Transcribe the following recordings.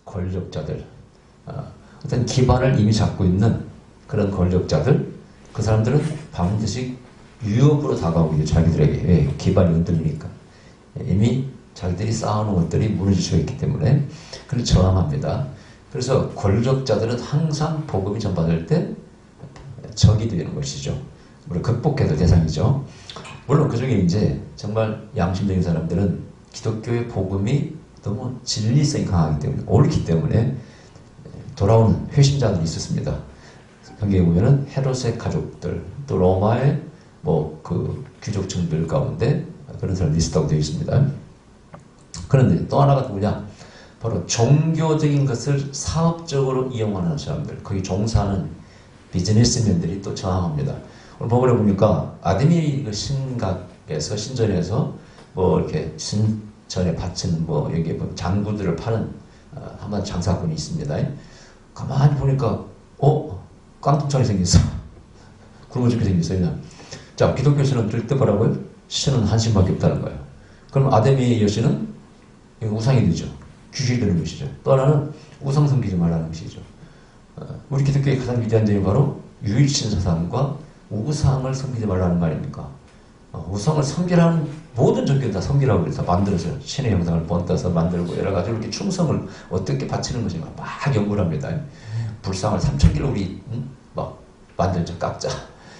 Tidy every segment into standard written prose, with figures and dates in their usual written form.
권력자들, 어떤 기반을 이미 잡고 있는 그런 권력자들, 그 사람들은 반드시 위협으로 다가오게 자기들에게. 왜? 기반이 흔들리니까. 이미 자기들이 쌓아놓은 것들이 무너질 수가 있기 때문에 그걸 저항합니다. 그래서 권력자들은 항상 복음이 전파될 때 적이 되는 것이죠. 물론 극복해도 대상이죠. 물론 그 중에 이제 정말 양심적인 사람들은 기독교의 복음이 너무 진리성이 강하기 때문에, 옳기 때문에 돌아오는 회심자들이 있었습니다. 성경에 보면은 헤롯의 가족들, 또 로마의 그 귀족층들 가운데 그런 사람들이 있었다고 되어 있습니다. 그런데 또 하나가 누구냐? 바로 종교적인 것을 사업적으로 이용하는 사람들, 거기 종사하는 비즈니스맨들이 또 저항합니다. 오늘 본문에 보니까 아드미 신각에서, 신전에서 이렇게 신전에 바치는 여기에 장구들을 파는 한번 장사꾼이 있습니다. 가만히 보니까 깡통차게 생겼어. 굶어 죽게 생겼어요. 그냥. 자, 기독교 신은 뜰 때 뭐라고요? 신은 한 신밖에 없다는 거예요. 그럼 아데미 여신은 우상이 되죠. 귀신이 되는 것이죠. 또 하나는 우상 섬기지 말라는 것이죠. 우리 기독교의 가장 위대한 점이 바로 유일신 사상과 우상을 섬기지 말라는 말입니까? 우상을 섬기라는 모든 종교는 다 섬기라고 해서 만들어서 신의 형상을 본따서 만들고 여러 가지 이렇게 충성을 어떻게 바치는 것인가 막 연구를 합니다. 불상을 3,000개로 우리 막 만들자, 깎자.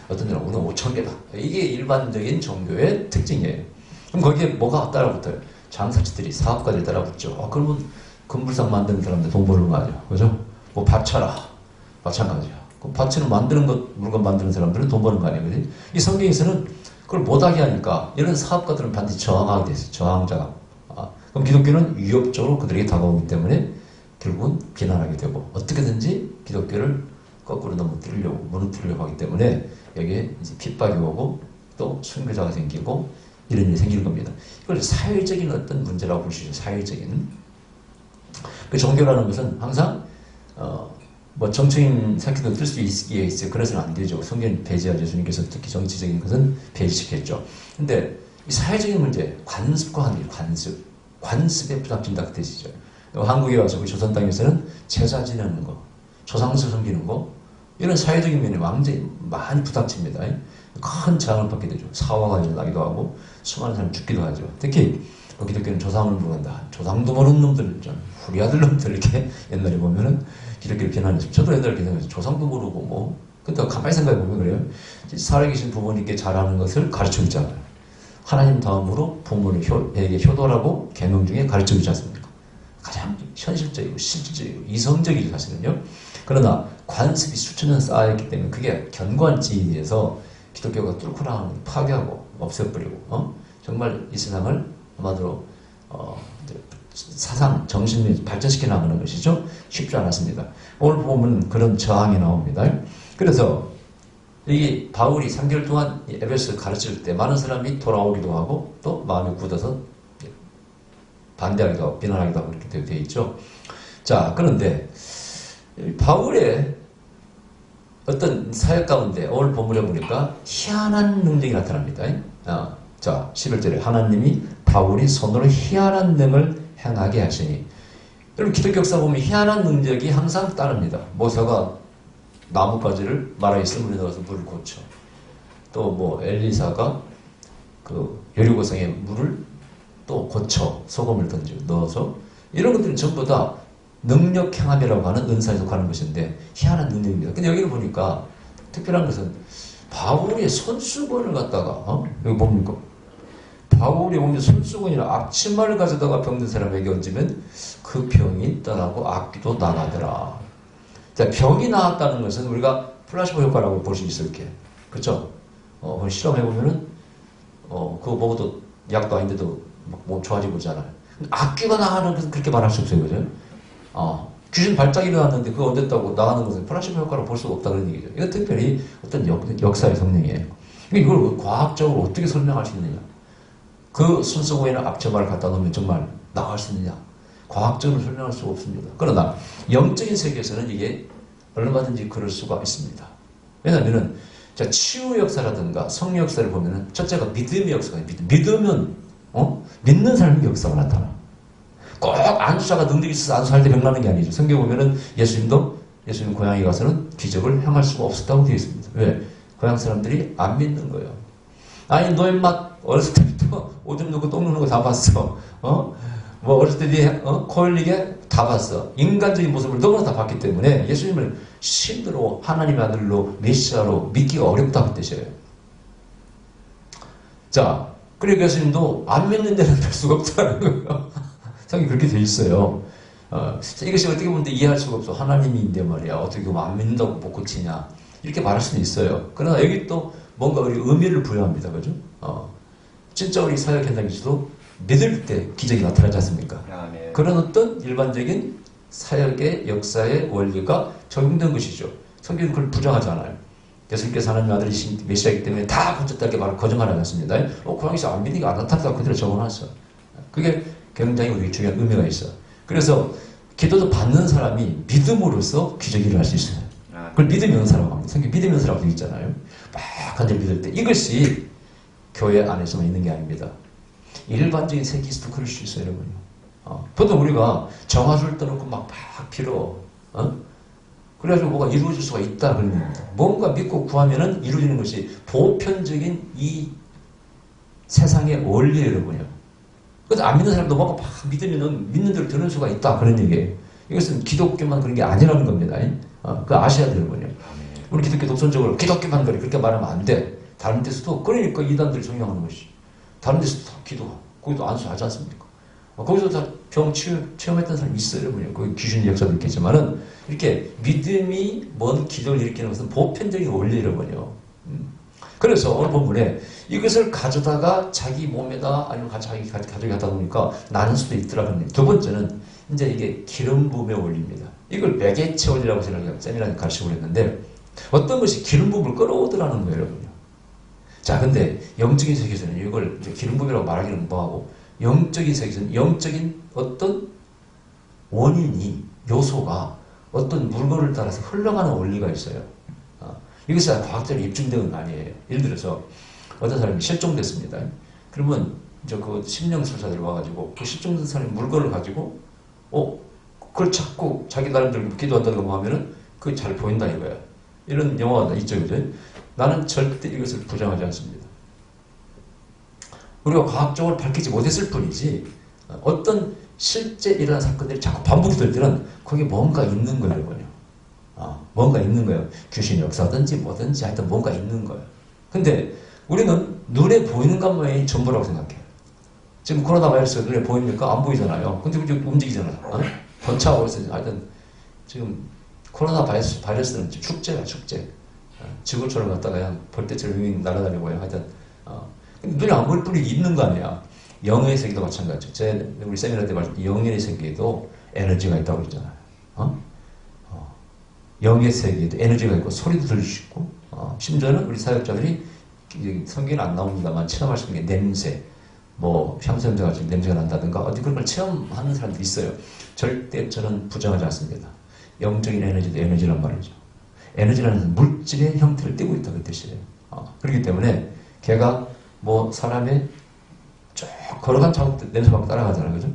어떤 데는 우리는 5,000개다. 이게 일반적인 종교의 특징이에요. 그럼 거기에 뭐가 따라붙어요? 장사치들이, 사업가들이 따라붙죠. 그러면 금불상 만드는 사람들 돈 버는 거 아니야. 그죠? 밭쳐라. 마찬가지야. 그 밭치는 만드는 것, 물건 만드는 사람들은 돈 버는 거 아니에요. 그지? 이 성경에서는 그걸 못하게 하니까 이런 사업가들은 반드시 저항하게 돼 있어요. 저항자가. 그럼 기독교는 위협적으로 그들에게 다가오기 때문에 결국은 비난하게 되고 어떻게든지 기독교를 거꾸로 무너뜨리려고 하기 때문에 여기에 이제 핍박이 오고 또 순교자가 생기고 이런 일이 생기는 겁니다. 이걸 사회적인 어떤 문제라고 볼 수 있어요. 사회적인. 그 종교라는 것은 항상 정치인 새끼도 뜰 수 있어요. 그래서는 안 되죠. 성경 배제하죠. 예수님께서 특히 정치적인 것은 배제시켰죠. 근데 이 사회적인 문제, 관습과 하는 관습. 관습에 부닥친다 그 뜻이죠. 한국에 와서 우리 조선 땅에서는 제사 지내는 거, 조상수 섬기는 거, 이런 사회적인 면에 완전히 많이 부닥칩니다. 큰 저항을 받게 되죠. 사화가 일어나기도 하고 수많은 사람이 죽기도 하죠. 특히 기독교는 조상을 모른다. 조상도 모르는 놈들, 후리아들 놈들 이렇게 옛날에 보면은 기독교를 비난했어요. 저도 옛날에 비난했어요. 조상도 모르고 근데 가만히 생각해 보면 그래요. 살아계신 부모님께 잘하는 것을 가르쳐 주잖아요. 하나님 다음으로 부모에게 효도라고 계명 중에 가르쳐 주지 않습니까? 가장 현실적이고 실질적이고 이성적이죠, 사실은요. 그러나 관습이 수천 년 쌓여있기 때문에 그게 견고한 지위에서 기독교가 뚫고 나가는 파괴하고 없애버리고 정말 이 세상을 한마디로 사상, 정신을 발전시켜 나가는 것이죠. 쉽지 않았습니다. 오늘 보면 그런 저항이 나옵니다. 그래서 이 바울이 3개월 동안 에베소를 가르칠 때 많은 사람이 돌아오기도 하고 또 마음이 굳어서 반대하기도 하고 비난하기도 하고 이렇게 되어 있죠. 자, 그런데 바울의 어떤 사역 가운데 오늘 본문에 보니까 희한한 능력이 나타납니다. 자, 11절에 하나님이 바울이 손으로 희한한 능을 행하게 하시니. 여러분 기독교 역사 보면 희한한 능력이 항상 따릅니다. 모세가 나뭇가지를 마라이스 물에 넣어서 물을 고쳐. 또 엘리사가 그 여리고성의 물을 또 고쳐 소금을 넣어서 이런 것들은 전부 다 능력 행함이라고 하는 은사에 속하는 것인데 희한한 능력입니다. 근데 여기를 보니까 특별한 것은 바울의 손수건을 갖다가 여기 뭡니까? 바울이 보면 손수건이나 앞치마를 가져다가 병든 사람에게 얹으면 그 병이 떠나고 악귀도 나가더라. 자, 병이 나았다는 것은 우리가 플라시보 효과라고 볼 수 있을 게, 그렇죠? 실험해보면은 그거 먹어도 약도 아닌데도 몸 좋아지고 그러잖아요. 악귀가 나가는 것은 그렇게 말할 수 없어요, 그죠? 귀신 발작이 일어났는데 그거 어땠다고 나가는 것은 플라시보 효과로 볼 수가 없다 그런 얘기죠. 이건 특별히 어떤 역사의 성능이에요. 이걸 과학적으로 어떻게 설명할 수 있느냐? 그 손수건이나 앞치마를 갖다 놓으면 정말 나갈 수 있느냐? 과학적으로 설명할 수가 없습니다. 그러나 영적인 세계에서는 이게 얼마든지 그럴 수가 있습니다. 왜냐하면은 치유 역사라든가 성령 역사를 보면은 첫째가 믿음의 역사가 믿으면 믿는 사람의 역사가 나타나. 꼭 안수자가 능력이 있어서 안수할 때 병나는 게 아니죠. 성경 보면은 예수님 고향에 가서는 기적을 행할 수가 없었다고 되어 있습니다. 왜? 고향 사람들이 안 믿는 거예요. 아니 너 인마 어렸을 때부터 오줌 누고 똥 누는 거 다 봤어. 뭐 어렸을 때 네 코 흘리게 다 봤어. 인간적인 모습을 너무나 다 봤기 때문에 예수님을 신으로 하나님의 아들로 메시아로 믿기가 어렵다는 뜻이에요. 자, 그리고 예수님도 안 믿는 데는 별 수가 없다는 거예요. 성경이 그렇게 돼 있어요. 이것이 어떻게 보면 이해할 수가 없어. 하나님인데 말이야. 어떻게 보면 안 믿는다고 못 고치냐. 이렇게 말할 수는 있어요. 그러나 여기 또 뭔가 우리 의미를 부여합니다. 그죠? 진짜 우리 사역 현장에서도 믿을 때 기적이 나타나지 않습니까? 네. 그런 어떤 일반적인 사역의 역사의 원리가 적용된 것이죠. 성경은 그걸 부정하지 않아요. 예수님께서 하나님 아들이신 메시아이기 때문에 다 고쳤다게 말을 거짓말하지 않습니다. 고향에서 안 믿으니까 안 나타났다고 그대로 적어놨어. 그게 굉장히 우리 중요한 의미가 있어. 그래서 기도도 받는 사람이 믿음으로써 기적이 일어날 수 있어요. 그걸 믿으면서라고 합니다. 성경 믿으면서라고 되어 있잖아요. 막 간절히 믿을 때. 이것이 교회 안에서만 있는 게 아닙니다. 일반적인 세계에서도 그럴 수 있어요, 여러분요. 보통 우리가 정화줄 떠놓고 막 빌어. 그래가지고 뭐가 이루어질 수가 있다, 그런 겁니다. 뭔가 믿고 구하면은 이루어지는 것이 보편적인 이 세상의 원리예요, 여러분요. 그래서 안 믿는 사람도 뭔가 막 믿으면은 믿는 대로 되는 수가 있다, 그런 얘기예요. 이것은 기독교만 그런 게 아니라는 겁니다. 그거 아셔야 돼요, 여러분요. 우리 기독교 독선적으로 기독교만 그래, 그렇게 말하면 안 돼. 다른 데서도, 그러니까 이단들이 정령하는 것이. 다른 데서도 다 기도하고, 거기도 안수하지 않습니까? 거기서 다 병 체험했던 사람이 있어요, 여러분요. 거기 귀신 역사도 있겠지만은, 이렇게 믿음이 뭔 기적을 일으키는 것은 보편적인 원리예요, 여러분요. 그래서 오늘 본문에 이것을 가져다가 자기 몸에다 아니면 자기 가족이 하다 보니까 나는 수도 있더라고요. 두 번째는 이제 이게 기름 부음의 원리입니다. 이걸 매개체 원리라고 세미나에 가르치고 그랬는데, 어떤 것이 기름 부음을 끌어오더라는 거예요, 여러분요. 자, 근데 영적인 세계에서는 이걸 이제 기름 부음이라고 말하기는 뭐하고, 영적인 세계에서는 영적인 어떤 원인이, 요소가 어떤 물건을 따라서 흘러가는 원리가 있어요. 이것이 과학적으로 입증된 건 아니에요. 예를 들어서 어떤 사람이 실종됐습니다. 그러면 이제 그 심령술사들이 와가지고 그 실종된 사람이 물건을 가지고 그걸 찾고 자기 나름대로 기도한다는 거 하면은 그게 잘 보인다 이거야. 이런 영화가 있죠, 그죠? 나는 절대 이것을 부정하지 않습니다. 우리가 과학적으로 밝히지 못했을 뿐이지 어떤 실제 일어난 사건들이 자꾸 반복이 될 때는 거기에 뭔가 있는 거예요. 뭔가 있는 거예요. 귀신 역사든지 뭐든지 하여튼 뭔가 있는 거예요. 근데 우리는 눈에 보이는 것만이 전부라고 생각해요. 지금 코로나 바이러스가 눈에 보입니까? 안 보이잖아요. 근데 우리 움직이잖아요. 번차하고 있어요. 하여튼 지금 코로나 바이러스는 축제야, 축제. 지구촌을 갔다가 그냥 벌떼처럼 날아다니고요. 하여튼 눈에 안 보일 뿐이 있는 거 아니야. 영의 세계도 마찬가지죠. 우리 세미나 때 말했던 영의 세계에도 에너지가 있다고 그랬잖아요. 영의 세계에도 에너지가 있고 소리도 들릴 수 있고 심지어는 우리 사역자들이 성경에는 안 나옵니다만 체험할 수 있는 게 냄새, 뭐 향수냄새가 지금 냄새가 난다든가 어디 그런 걸 체험하는 사람들이 있어요. 절대 저는 부정하지 않습니다. 영적인 에너지도 에너지란 말이죠. 에너지라는 물질의 형태를 띠고 있다 그 뜻이에요. 그렇기 때문에 걔가 뭐 사람의 쭉 걸어간 자국 냄새 맡고 따라가잖아요, 그죠?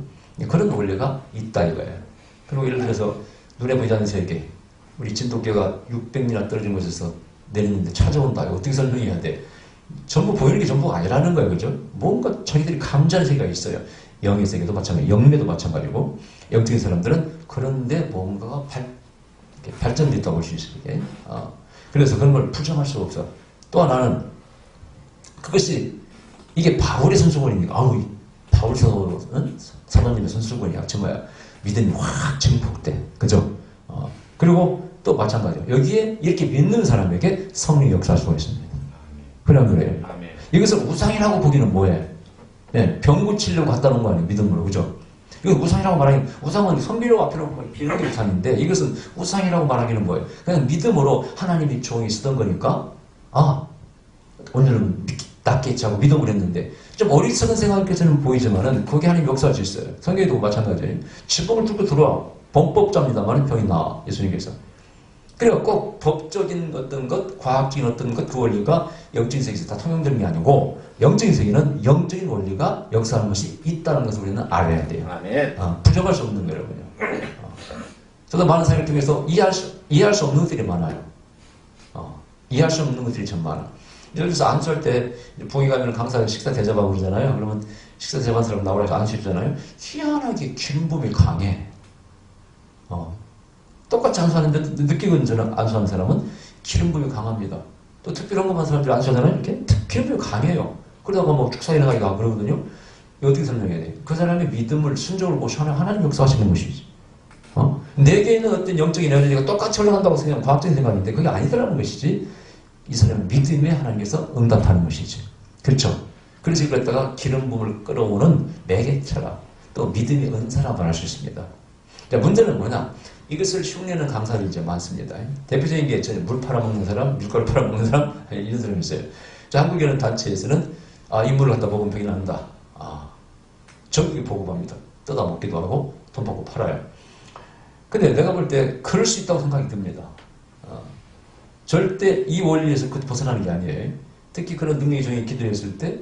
그런 원리가 있다 이거예요. 그리고 예를 들어서 눈에 보이지 않는 세계, 우리 진돗개가 600m 떨어진 곳에서 내리는데 찾아온다. 이거 어떻게 설명해야 돼? 전부 보이는 게 전부가 아니라는 거예요, 그죠? 뭔가 자기들이 감지하는 세계가 있어요. 영의 세계도 마찬가지고, 영매도 마찬가지고, 영적인 사람들은 그런데 뭔가가 발전됐다고 볼 수 있어요. 그래서 그런 걸 부정할 수가 없어. 또 하나는 그것이 이게 바울의 선수권입니까? 바울 사도님의 선수권이야. 정말 믿음이 확 증폭돼. 그죠? 그리고 또 마찬가지예요. 여기에 이렇게 믿는 사람에게 성령이 역사할 수가 있습니다. 그냥 그래요. 이것을 우상이라고 보기는 뭐해? 네, 병 고치려고 갖다 놓은 거 아니에요? 믿음으로. 그죠? 이거 우상이라고 말하기는, 우상은 선비로 앞으로 비는 게 우상인데, 이것은 우상이라고 말하기는 뭐예요? 그냥 믿음으로 하나님이 종이 쓰던 거니까, 오늘은 낫겠지 하고 믿음을 했는데, 좀 어리석은 생각께서는 보이지만은, 거기 하나님 역사할 수 있어요. 성경에도 마찬가지예요. 지붕을 뚫고 들어와. 범법자입니다만 병이 나아, 예수님께서. 그래요. 꼭 법적인 어떤 것, 과학적인 어떤 것, 그 원리가 영적인 세계에서 다 통용되는 게 아니고, 영적인 세계는 영적인 원리가 역사하는 것이 있다는 것을 우리는 알아야 돼요. 아멘. 부정할 수 없는 거예요, 그냥. 저도 많은 사람을 통해서 이해할 수 없는 것들이 많아요. 이해할 수 없는 것들이 참 많아. 예를 들어서 안수할 때, 부흥회 가면 강사 식사 대접하고 그러잖아요. 그러면 식사 대접한 사람 나오라고 안수해주잖아요. 희한하게 기름 부음이 강해. 똑같이 안수하는데 느끼고 저는 안수하는 사람은 기름 부음이 강합니다. 또 특별한 것만 사람들이 안수하잖아요. 이렇게 기름 부음이 강해요. 그러다가 뭐 축사 일어나기도 하고 그러거든요. 이거 어떻게 설명해야 돼? 그 사람의 믿음을 순종을 모셔하는 하나님 역사하시는 것이지. 내게 있는 어떤 영적인 에너지가 똑같이 올라간다고 생각하면 과학적인 생각인데 그게 아니더라는 것이지. 이 사람은 믿음에 하나님께서 응답하는 것이지. 그렇죠? 그래서 이걸 갖다가 기름 부음을 끌어오는 매개체라 또 믿음의 은사라 말할 수 있습니다. 자, 문제는 뭐냐? 이것을 흉내내는 강사들이 이제 많습니다. 대표적인 게 물 팔아먹는 사람, 밀가루 팔아먹는 사람, 이런 사람이 있어요. 자, 한국에는 단체에서는 이 물을 갖다 먹으면 병이 난다. 전국에 보고합니다. 뜯어 먹기도 하고 돈 받고 팔아요. 근데 내가 볼 때 그럴 수 있다고 생각이 듭니다. 절대 이 원리에서 벗어나는 게 아니에요. 특히 그런 능력이 정해 기도했을 때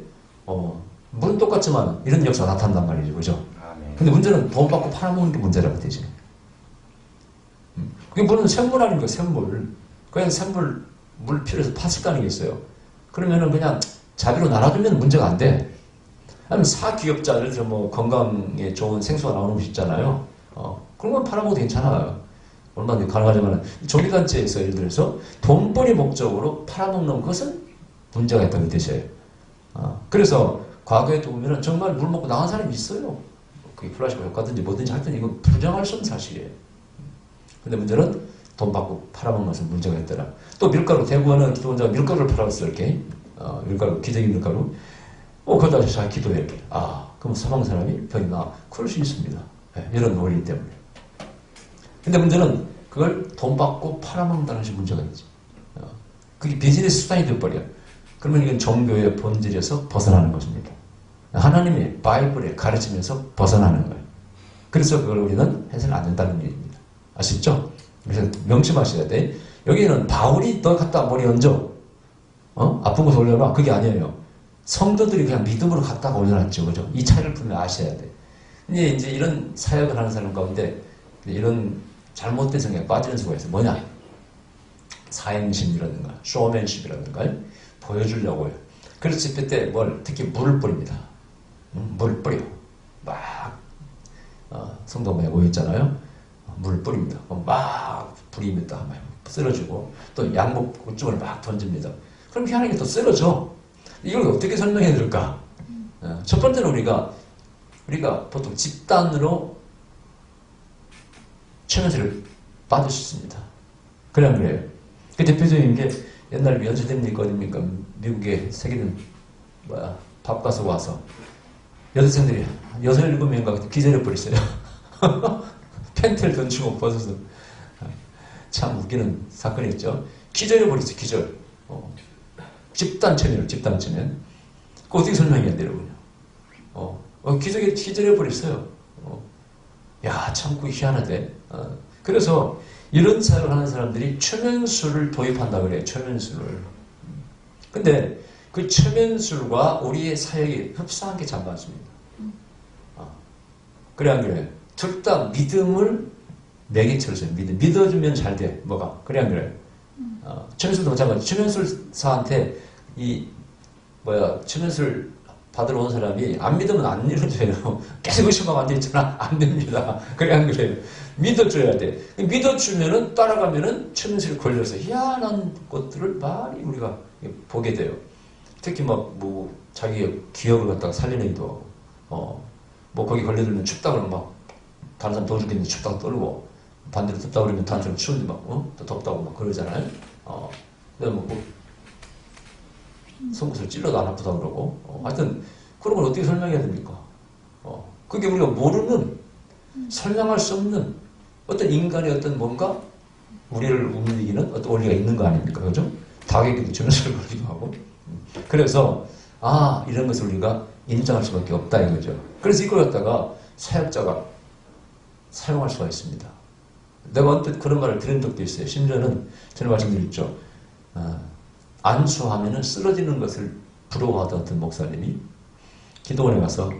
물은 똑같지만 이런 역사가 나타난단 말이죠. 그죠? 근데 문제는 돈 받고 팔아먹는 게 문제라고 되지. 그게 물은 샘물 아닙니까? 샘물. 그냥 샘물 물 필요해서 팠을 거 아니겠어요? 그러면은 그냥 자비로 나눠주면 문제가 안 돼. 아니면 사기업자들 뭐 건강에 좋은 생수가 나오는 곳 있잖아요. 그런 건 팔아먹어도 괜찮아요. 얼마든지 가능하지만 종교단체에서 예를 들어서 돈벌이 목적으로 팔아먹는 것은 문제가 있다는 뜻이에요. 그래서 과거에도 보면은 정말 물 먹고 나간 사람이 있어요. 그게 플라시보 효과든지 뭐든지 하여튼 이건 부정할 수 없는 사실이에요. 근데 문제는 돈 받고 팔아먹는 것은 문제가 있더라. 또 밀가루, 대구는 기도원자가 밀가루를 팔아봤어요. 이렇게. 밀가루, 기적인 밀가루. 거기다 잘 기도해. 이렇게. 그럼 사망 사람이 병이 나. 그럴 수 있습니다. 이런 원리 때문에. 근데 문제는 그걸 돈 받고 팔아먹는다는 것이 문제가 있지. 그게 비즈니스 수단이 되어버려. 그러면 이건 종교의 본질에서 벗어나는 것입니다. 하나님의 바이블에 가르치면서 벗어나는 거예요. 그래서 그걸 우리는 해서는 안 된다는 얘기입니다. 아시죠? 그래서 명심하셔야 돼. 여기는 바울이 너 갖다 머리 얹어. 아픈 곳 올려놔. 그게 아니에요. 성도들이 그냥 믿음으로 갖다가 올려놨죠. 그죠? 이 차이를 분명히 아셔야 돼. 근데 이제 이런 사역을 하는 사람 가운데 이런 잘못된 성향에 빠지는 수가 있어요. 뭐냐? 사행심이라든가 쇼맨십이라든가 보여주려고요. 그래서 집회 때 특히 물을 뿌립니다. 물을 뿌려. 막 성도 모여 모였잖아요. 물을 뿌립니다. 막 불입니다. 막 쓰러지고 또 양복 옷중을 막 던집니다. 그럼 희한하게 또 쓰러져. 이걸 어떻게 설명해야 될까? 첫 번째는 우리가 보통 집단으로 최면수를 받을 수 있습니다. 그냥 그래요. 그 대표적인 게 옛날에 연세대입니까 어딥니까? 미국에 세계는 밥 가서 와서 여대생들이 6, 7명인가 기절해 버렸어요. 팬티를 던지고 벗어서. 참 웃기는 사건이었죠. 기절해 버렸어요. 기절. 집단 체면. 그거 어떻게 설명해야 돼요? 기절해 버렸어요. 야, 참 그 희한하대. 그래서 이런 사역을 하는 사람들이 최면술을 도입한다 그래요. 최면술을. 근데 그 최면술과 우리의 사역이 흡사한 게 참 많습니다. 그래 안 그래요? 둘 다 믿음을 매개체로 써요. 믿어주면 잘 돼. 뭐가? 그래 안 그래요? 최면술도 마찬가지. 최면술사한테 최면술 받으러 온 사람이 안 믿으면 안 이루어져요. 계속 의심하면 안 되잖아. 안 됩니다. 그래 안 그래요? 믿어줘야 돼. 믿어주면은 따라가면은 최면술이 걸려서 희한한 것들을 많이 우리가 보게 돼요. 특히 자기의 기억을 갖다가 살리기도 하고, 거기 걸려들면 춥다 그러면 다른 사람 더 죽겠는데 춥다고 떨고, 반대로 덥다 그러면 다른 사람 추운데 또 덥다고 그러잖아요. 그다음에 속옷을 찔러도 안 아프다 그러고, 하여튼 그런 걸 어떻게 설명해야 됩니까? 그게 우리가 모르는, 설명할 수 없는 어떤 인간의 어떤 뭔가 우리를 움직이는 어떤 원리가 있는 거 아닙니까? 그죠? 닭에게도 전설을 걸기도 하고. 그래서 이런 것을 우리가 인정할 수밖에 없다 이거죠. 그래서 이걸 갖다가 사역자가 사용할 수가 있습니다. 내가 언뜻 그런 말을 들은 적도 있어요. 심지어는 전에 말씀드렸죠. 안수하면은 쓰러지는 것을 부러워하던 어떤 목사님이 기도원에 가서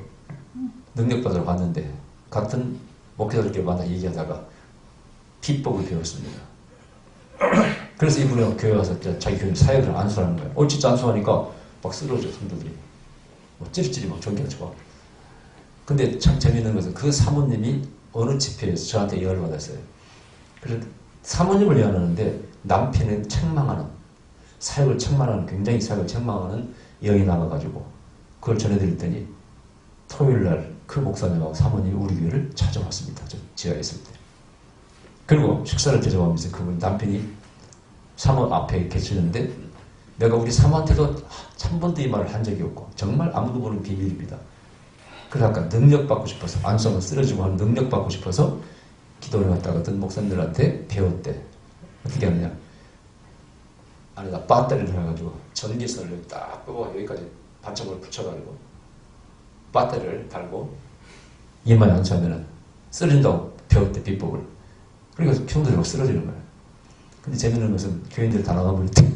능력받으러 갔는데 같은 목회자들끼리 만나 얘기하다가 비법을 배웠습니다. 그래서 이분이 교회 와서 자기 교회 사역을 안수하는 거예요. 진짜 안수하니까 막 쓰러져, 성도들이. 찌릿찌릿 막 전기가 쳐. 근데 참 재밌는 것은 그 사모님이 어느 집회에서 저한테 예언을 받았어요. 그래서 사모님을 예언하는데 남편은 책망하는, 사역을 책망하는, 굉장히 사역을 책망하는 예언이 나와가지고 그걸 전해드렸더니 토요일날 그 목사님하고 사모님이 우리 교회를 찾아왔습니다. 저 지하에 있을 때. 그리고 식사를 대접하면서 그분 남편이 사모 앞에 계시는데 내가 우리 사모한테도 한 번도 이 말을 한 적이 없고 정말 아무도 모르는 비밀입니다. 그래서 아까 능력 받고 싶어서 안수하면 쓰러지고 하는 능력 받고 싶어서 기도를 갔다가 어떤 목사님들한테 배웠대. 어떻게 하느냐. 안에다 배터리를 해가지고 전기선을 딱 끄고 여기까지 반창고를 붙여가지고 배터리를 달고 이마에 안수하면 쓰러진다고 배웠대, 비법을. 그러니까 형들이 막 쓰러지는 거예요. 근데 재밌는 것은 교인들 다 나가버릴 때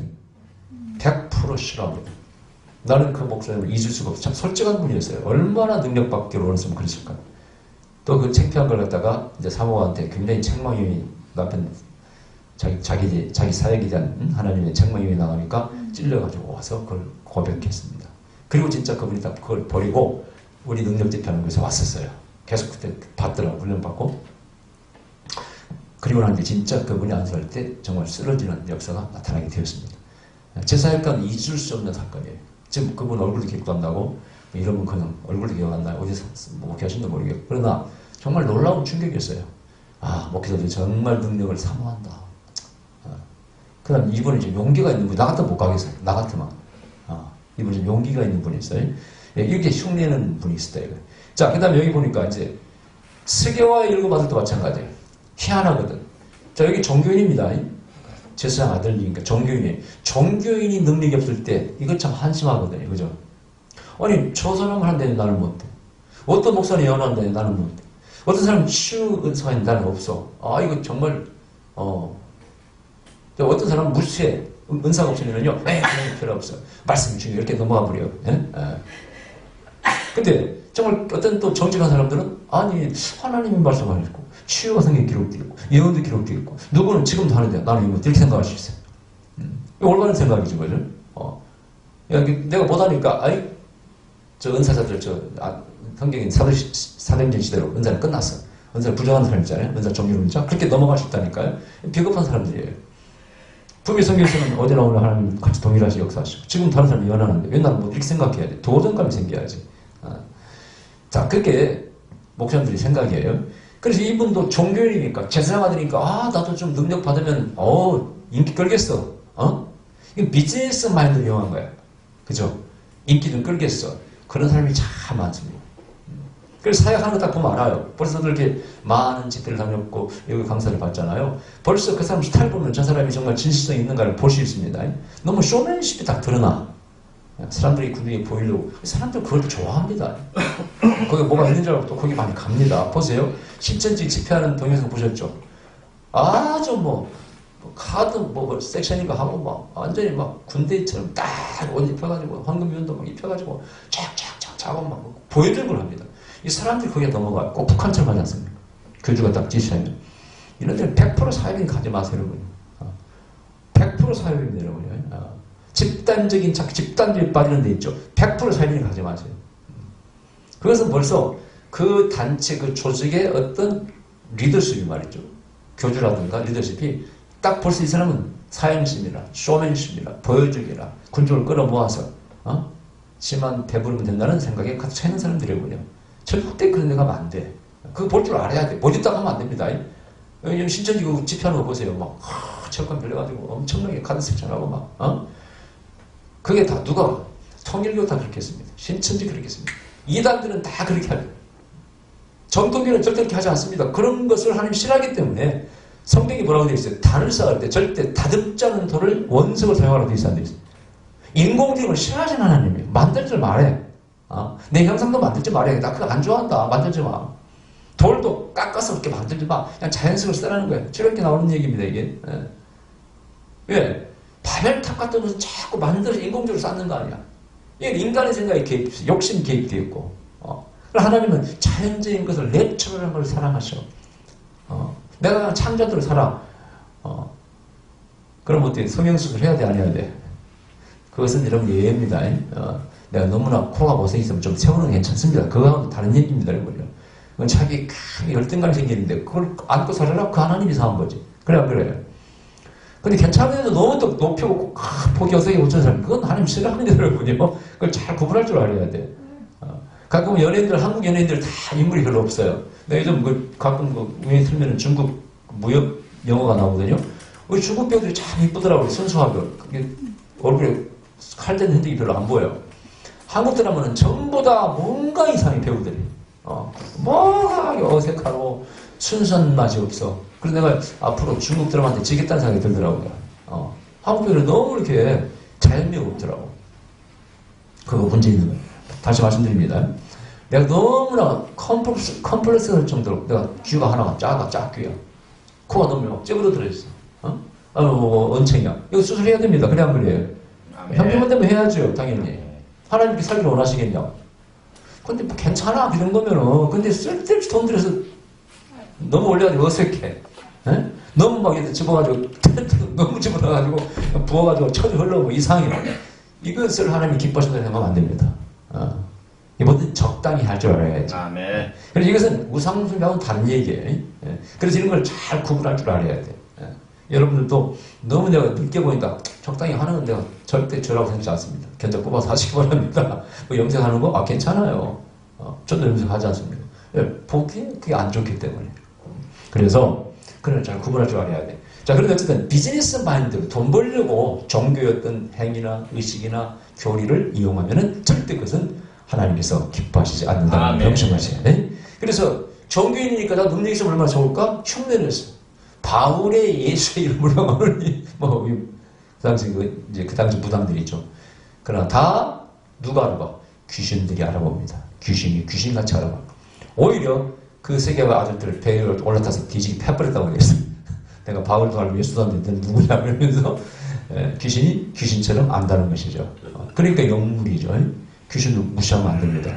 100% 싫어합니다. 나는 그 목사님을 잊을 수가 없어. 참 솔직한 분이었어요. 얼마나 능력받기로 원했으면 그랬을까. 또 그 창피한 걸 갖다가 이제 사모한테 굉장히 책망이 남편 자기 사역에 대한 하나님의 책망이 나가니까 찔려가지고 와서 그걸 고백했습니다. 그리고 진짜 그분이 다 그걸 버리고 우리 능력 집회하는 곳에 왔었어요. 계속 그때 받더라고, 훈련 받고. 그리고 난 뒤에 진짜 그분이 안수할 때 정말 쓰러지는 역사가 나타나게 되었습니다. 제 사역과는 잊을 수 없는 사건이에요. 지금 그분 얼굴도 기억도 안 나고 이런 분 그냥 얼굴도 기억 안 나요. 어디서 목회하신도 모르겠고. 그러나 정말 놀라운 충격이었어요. 목회자들이 정말 능력을 사모한다. 그 다음 이분은 좀 용기가 있는 분. 나 같으면 못 가겠어요. 나 같으면. 이분은 좀 용기가 있는 분이 있어요. 이렇게 흉내내는 분이 있었다. 이거. 자, 그 다음에 여기 보니까 이제 스게와 읽어봤을 때 마찬가지예요. 희한하거든. 자, 여기 종교인입니다. 제사장 아들이니까 종교인이에요. 종교인이 능력이 없을 때 이거 참 한심하거든요. 그죠? 아니, 저 사람을 한다니 나는 못해. 어떤 목사를 예언한다니 나는 못해. 어떤 사람은 치유 은사가 있는데 나는 없어. 이거 정말 어떤 사람은 무시해. 은사가 없으면요. 그냥 필요 없어. 말씀이 중요해. 이렇게 넘어가 버려요. 근데 정말 어떤 또 정직한 사람들은 아니 하나님이 말씀하셨고 치유가 성경에 기록되어 있고 예언도 기록되어 있고 누구는 지금도 하는데 나는 이거 이렇게 생각할 수 있어요. 이거 올바른 생각이죠. 그죠? 내가 못하니까 저 은사자들 성경인 사도행전 시대로 은사는 끝났어. 은사는 부정한 사람 있잖아요. 은사 정률은자 그렇게 넘어갈 수 있다니까요. 비겁한 사람들이에요. 분명히 성경에서는 어디 나오나 하나님 같이 동일하시 역사하시고 지금 다른 사람이 예언하는데 왜 나는 뭐 이렇게 생각해야 돼? 도전감이 생겨야지. 자, 그게 목사님들이 생각이에요. 그래서 이분도 종교인이니까 제사장 아들이니까 나도 좀 능력 받으면 인기 끌겠어. 이거 비즈니스 마인드를 이용한 거야. 그죠? 인기 좀 끌겠어. 그런 사람이 참 많습니다. 그래서 사역하는 거 딱 보면 알아요. 벌써 그렇게 많은 집회를 다녔고 여기 강사를 받잖아요. 벌써 그 사람 스타일 보면 저 사람이 정말 진실성이 있는가를 볼 수 있습니다. 너무 쇼맨십이 딱 드러나. 사람들이 그중에 보이려고. 사람들 그걸 좋아합니다. 거기 뭐가 있는 줄 알고 또 거기 많이 갑니다. 보세요. 신천지 집회하는 동영상 보셨죠? 아주 카드 섹션인가 하고 완전히 군대처럼 딱 옷 입혀가지고 황금면도 입혀가지고 쫙쫙쫙 작업 보여주는 걸 합니다. 이 사람들이 거기에 넘어가요. 꼭 북한처럼 하지 않습니까? 교주가 딱 지시하면. 이런 데는 100% 사회인 가지 마세요, 여러분. 100% 사회인 여러분이요. 집단적인 집단주의 빠지는 데 있죠. 100% 사회인 가지 마세요. 그것은 벌써 그 단체, 그 조직의 어떤 리더십이 말이죠. 교주라든가 리더십이 딱 벌써 이 사람은 사행심이라, 쇼맨심이라, 보여주기라, 군중을 끌어모아서, 심한 배부르면 된다는 생각에 가득 차 있는 사람들이군요. 절대 그런 데 가면 안 돼. 그거 볼 줄 알아야 돼. 못 있다가 하면 안 됩니다. 신천지 그 집회하는 거 보세요. 체육관 빌려가지고 엄청나게 카드 섹션하고 그게 다 누가? 통일교 다 그렇게 했습니다. 신천지 그렇게 했습니다. 이단들은 다 그렇게 하죠. 정통교는 절대 그렇게 하지 않습니다. 그런 것을 하나님 싫어하기 때문에 성경이 뭐라고 되어 있어요? 단을 쌓을 때 절대 다듬지 않은 돌을 원석을 사용하라고 되어 있어요. 인공지능을 싫어하진 하나님이에요. 만들지 말해. 내 형상도 만들지 말해. 나 그거 안 좋아한다. 만들지 마. 돌도 깎아서 그렇게 만들지 마. 그냥 자연스럽게 쓰라는 거예요. 저렇게 나오는 얘기입니다, 이게. 예. 왜? 바벨탑 같은 것은 자꾸 만들어서 인공적으로 쌓는 거 아니야. 이게 인간의 생각에 개입, 욕심 개입되어 있고. 하나님은 자연적인 것을 내추럴한 걸 사랑하셔. 내가 그냥 창조대로 살아. 그럼 어떻게 성형수술 해야 돼, 안 해야 돼? 그것은 여러분 예외입니다. 내가 너무나 코가 못생겼으면 좀 세우는 게 괜찮습니다. 그거하고 다른 얘기입니다, 여러분요. 그건 자기 큰 열등감이 생기는데 그걸 안고 살아라? 그 하나님이 이상한 거지. 그래, 안 그래요? 근데 괜찮은데도 너무 또 높이고 폭이 어색해 붙는 사람, 그건 하나님 싫어하는 여러분이요. 그걸 잘 구분할 줄 알아야 돼. 가끔 연예인들, 한국 연예인들 다 인물이 별로 없어요. 내가 요즘 가끔 우연히 틀면은 중국 무역 영어가 나오거든요. 우리 중국 배우들이 참 이쁘더라고요. 순수하고. 그게 얼굴에 칼대는 흔적이 별로 안 보여요. 한국 드라마는 전부 다 뭔가 이상해, 배우들이. 뭔가 어색하고 순수한 맛이 없어. 그래서 내가 앞으로 중국 드라마한테 지겠다는 생각이 들더라고요. 한국 배우는 너무 이렇게 자연미가 없더라고. 그거 문제 있는 거예요. 다시 말씀드립니다. 내가 너무나 컴플렉스가 될 정도로 내가 귀가 하나가 작귀야. 코가 너무 막 째부러 들어있어. 언챙이야. 이거 수술해야 됩니다. 그래, 안 그래요? 형편만 되면 해야죠, 당연히. 하나님께 살기를 원하시겠냐? 근데 뭐 괜찮아, 그 정도면은. 근데 쓸데없이 돈 들여서 너무 올려가지고 어색해. 에? 너무 막 이렇게 집어가지고, 너무 집어넣어가지고, 부어가지고 처지 흘러오고 이상해. 이것을 하나님이 기뻐하신다고 생각하면 안 됩니다. 뭐든 적당히 할 줄 알아야지. 아멘. 그래서 이것은 우상숭배하고는 다른 얘기예요. 그래서 이런 걸 잘 구분할 줄 알아야 돼. 여러분들도 너무 내가 늦게 보니까 적당히 하는 건 내가 절대 저라고 생각하지 않습니다. 견적 뽑아서 하시기 바랍니다. 뭐 염색하는 거? 괜찮아요. 저도 염색하지 않습니다. 보기에 그게 안 좋기 때문에. 그래서 그걸 잘 구분할 줄 알아야 돼. 자, 그런데 어쨌든 비즈니스 마인드로 돈 벌려고 종교의 어떤 행위나 의식이나 교리를 이용하면은 절대 그것은 하나님께서 기뻐하시지 않는다는 걸 명심하셔야 돼. 그래서 종교인이니까 나 능력이 있으면 얼마나 좋을까? 흉내를 냈어. 바울의 예수의 이름으로 그 당시 그 당시 무당들이 있죠. 그러나 다 누가 알아봐? 귀신들이 알아봅니다. 귀신이 귀신같이 알아봐. 오히려 그 세계와 아들들 배에 올라타서 뒤지기 패버렸다고 그랬어요. 내가 바울도 알고 예수도 알는데 누구냐 그러면서 귀신이 귀신처럼 안다는 것이죠. 그러니까 영물이죠. 귀신을 무시하면 안 됩니다.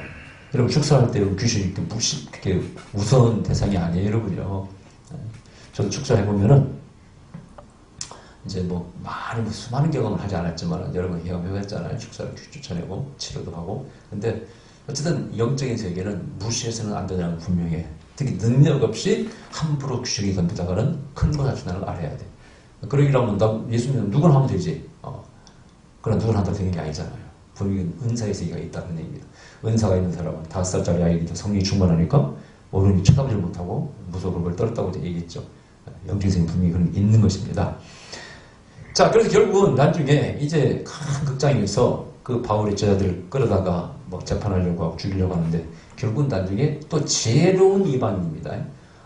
여러분 축사할 때 귀신이 그렇게 무서운 대상이 아니에요, 여러분요. 저도 축사해보면은 이제 수많은 경험을 하지 않았지만 여러 번 경험해봤잖아요. 축사를 추천하고 치료도 하고. 근데 어쨌든 영적인 세계는 무시해서는 안 된다는 건 분명해. 특히 능력 없이 함부로 귀신이 덤비다가는 큰 거 자신을 알아야 돼. 그러기라면 예수님은 누구나 하면 되지. 그러나 누구나 한다고 되는 게 아니잖아요. 분명히 은사의 세계가 있다는 얘기입니다. 은사가 있는 사람은 5살짜리 아이들도 성령이 충만하니까 어른이 쳐다보지 못하고 무서운 걸 떨었다고 얘기했죠. 영적인 세계는 분명히 그런 게 있는 것입니다. 자, 그래서 결국은 나중에 이제 큰 극장에서 그 바울의 제자들을 끌어다가 재판하려고 하고 죽이려고 하는데 결국은 나중에 또 지혜로운 이방인입니다.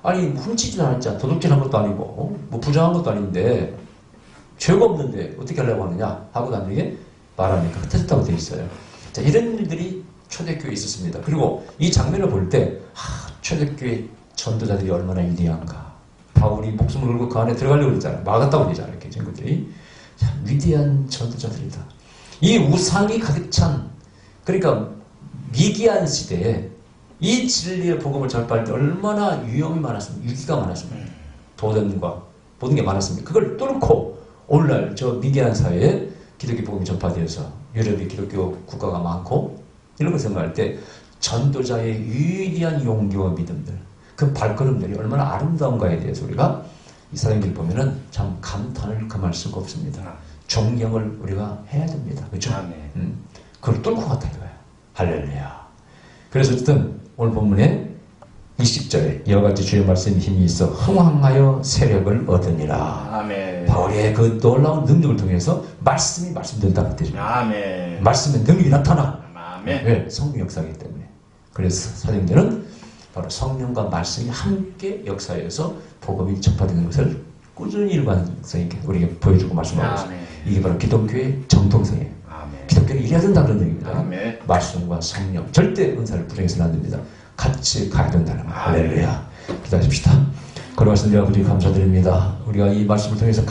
아니 훔치지도 않았잖아. 도둑질한 것도 아니고 부정한 것도 아닌데 죄가 없는데 어떻게 하려고 하느냐 하고 나중에 말하니까 흩어졌다고 되어 있어요. 자, 이런 일들이 초대교회에 있었습니다. 그리고 이 장면을 볼 때 초대교회 전도자들이 얼마나 위대한가. 바울이 목숨을 걸고 그 안에 들어가려고 그러잖아요. 막았다고 그러잖아요. 이렇게 친구들이. 참 위대한 전도자들이다. 이 우상이 가득 찬, 그러니까 미기한 시대에 이 진리의 복음을 전파할 때 얼마나 위험이 많았습니까? 위기가 많았습니다. 도전과 모든 게 많았습니다. 그걸 뚫고 오늘날 저 미개한 사회에 기독교 복음이 전파되어서 유럽의 기독교 국가가 많고 이런 걸 생각할 때 전도자의 위대한 용기와 믿음들, 그 발걸음들이 얼마나 아름다운가에 대해서 우리가 이 사람들 보면은 참 감탄을 금할 수가 없습니다. 존경을 우리가 해야 됩니다. 그렇죠? 그걸 뚫고 갔다 이거예요. 할렐루야. 그래서 어쨌든 오늘 본문에 20절에 이와 같이 주의 말씀에 힘이 있어 흥황하여 세력을 얻으니라. 아멘. 바울의 그 놀라운 능력을 통해서 말씀이 말씀된다는 뜻이죠. 아멘. 말씀의 능력이 나타나. 아멘. 왜? 성령 역사이기 때문에. 그래서 사도행전은 바로 성령과 말씀이 함께 역사에서 복음이 전파되는 것을 꾸준히 일관성 있게 우리에게 보여주고 말씀하고 있습니다. 이게 바로 기독교의 정통성이에요. 기독교는 이래야 된다 그런 얘기입니다. 아멘. 말씀과 성령, 절대 은사를 부정해서는 안 됩니다. 같이 가야 된다는 거예요. 할렐루야. 기도하십시다. 거룩하신 우리 아버지 감사드립니다. 우리가 이 말씀을 통해서